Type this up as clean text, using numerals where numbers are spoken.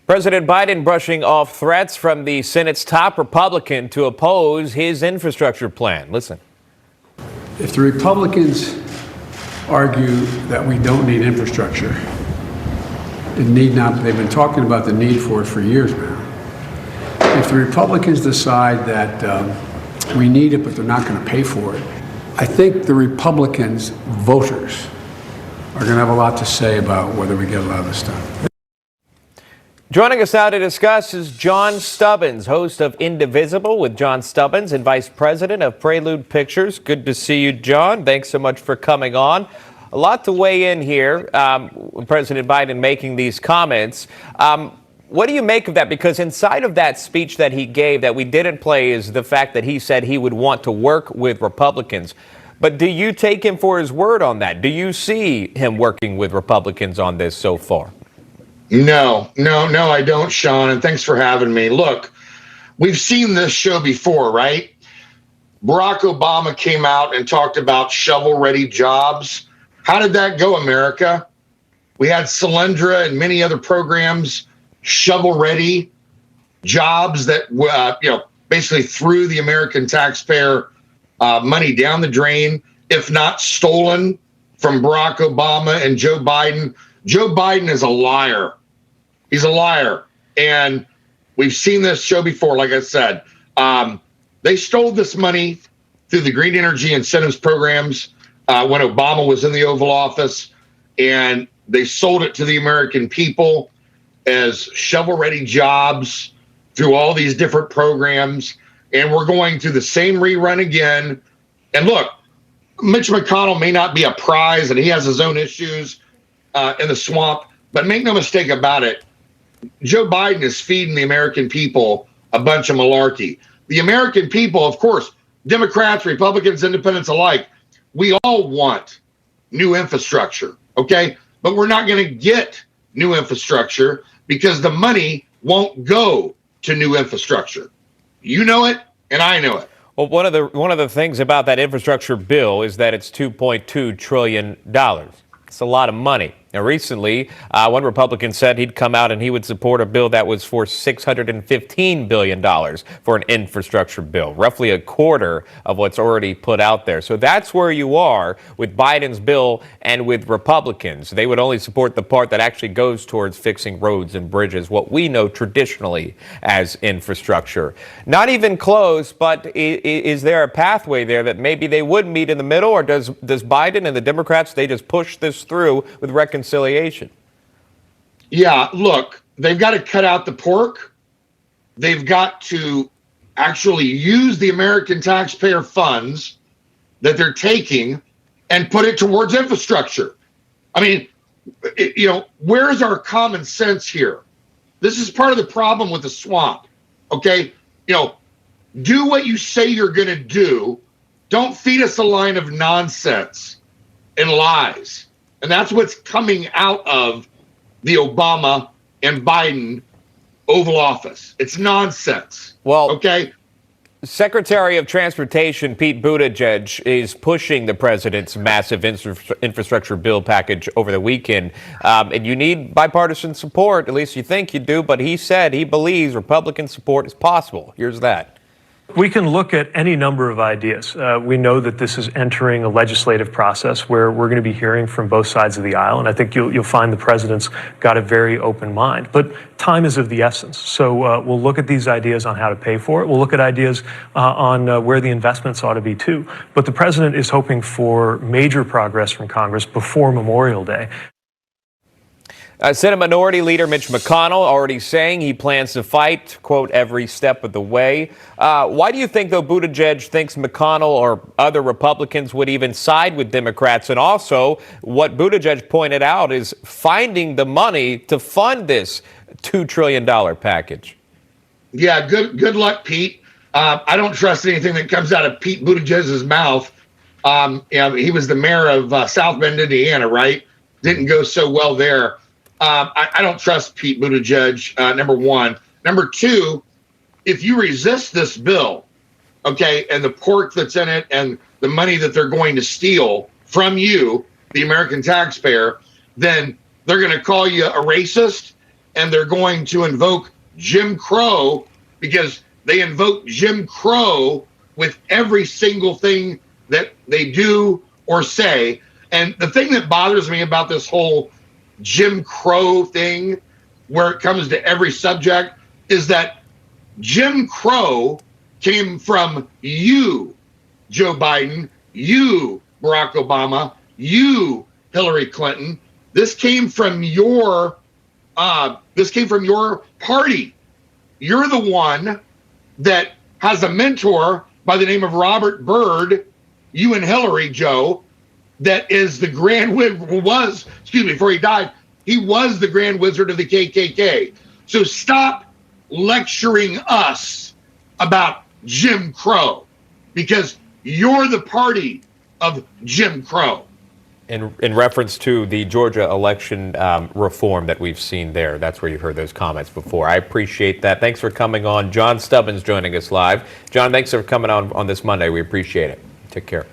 President Biden brushing off threats from the Senate's top Republican to oppose his infrastructure plan. Listen. If the Republicans argue that we don't need infrastructure, it need not, they've been talking about the need for it for years now. If the Republicans decide that we need it, but they're not going to pay for it, I think the Republicans' voters are going to have a lot to say about whether we get a lot of this done. Joining us now to discuss is John Stubbins, host of Indivisible with John Stubbins and Vice President of Prelude Pictures. Good to see you, John. Thanks so much for coming on. A lot to weigh in here, President Biden making these comments. What do you make of that? Because inside of that speech that he gave that we didn't play is the fact that he said he would want to work with Republicans. But do you take him for his word on that? Do you see him working with Republicans on this so far? No, I don't, Sean, and thanks for having me. Look, we've seen this show before, right? Barack Obama came out and talked about shovel-ready jobs. How did that go, America? We had Solyndra and many other programs, shovel-ready jobs that, basically threw the American taxpayer money down the drain, if not stolen from Barack Obama and Joe Biden. Joe Biden is a liar. He's a liar. And we've seen this show before, like I said. They stole this money through the green energy incentives programs when Obama was in the Oval Office, and they sold it to the American people as shovel-ready jobs through all these different programs. And we're going through the same rerun again. And look, Mitch McConnell may not be a prize, and he has his own issues in the swamp, but make no mistake about it, Joe Biden is feeding the American people a bunch of malarkey. The American people, of course, Democrats, Republicans, independents alike, we all want new infrastructure, okay? But we're not going to get new infrastructure because the money won't go to new infrastructure. You know it, and I know it. Well, one of the things about that infrastructure bill is that it's $2.2 trillion. It's a lot of money. Now, recently, one Republican said he'd come out and he would support a bill that was for $615 billion for an infrastructure bill, roughly a quarter of what's already put out there. So that's where you are with Biden's bill and with Republicans. They would only support the part that actually goes towards fixing roads and bridges, what we know traditionally as infrastructure. Not even close, but is there a pathway there that maybe they would meet in the middle, or does Biden and the Democrats, they just push this through with reconciliation? Yeah, look, they've got to cut out the pork. They've got to actually use the American taxpayer funds that they're taking and put it towards infrastructure. I mean, where's our common sense here? This is part of the problem with the swamp, okay? Do what you say you're going to do. Don't feed us a line of nonsense and lies. And that's what's coming out of the Obama and Biden Oval Office. It's nonsense. Well, okay. Secretary of Transportation Pete Buttigieg is pushing the president's massive infrastructure bill package over the weekend. And you need bipartisan support, at least you think you do. But he said he believes Republican support is possible. Here's that. We can look at any number of ideas. We know that this is entering a legislative process where we're going to be hearing from both sides of the aisle, and I think you'll find the president's got a very open mind. But time is of the essence, so we'll look at these ideas on how to pay for it. We'll look at ideas on where the investments ought to be too. But the president is hoping for major progress from Congress before Memorial Day. Senate Minority Leader Mitch McConnell already saying he plans to fight, quote, every step of the way. Why do you think, though, Buttigieg thinks McConnell or other Republicans would even side with Democrats? And also, what Buttigieg pointed out is finding the money to fund this $2 trillion package. Yeah, good luck, Pete. I don't trust anything that comes out of Pete Buttigieg's mouth. He was the mayor of South Bend, Indiana, right? Didn't go so well there. I don't trust Pete Buttigieg, number one. Number two, if you resist this bill, okay, and the pork that's in it and the money that they're going to steal from you, the American taxpayer, then they're going to call you a racist and they're going to invoke Jim Crow, because they invoke Jim Crow with every single thing that they do or say. And the thing that bothers me about this whole Jim Crow thing, where it comes to every subject, is that Jim Crow came from you, Joe Biden, you, Barack Obama, you, Hillary Clinton. This came from your party. You're the one that has a mentor by the name of Robert Byrd, you and Hillary, Joe, that is the before he died, he was the Grand Wizard of the KKK. So stop lecturing us about Jim Crow, because you're the party of Jim Crow. In reference to the Georgia election reform that we've seen there, that's where you've heard those comments before. I appreciate that. Thanks for coming on. John Stubbins joining us live. John, thanks for coming on this Monday. We appreciate it. Take care.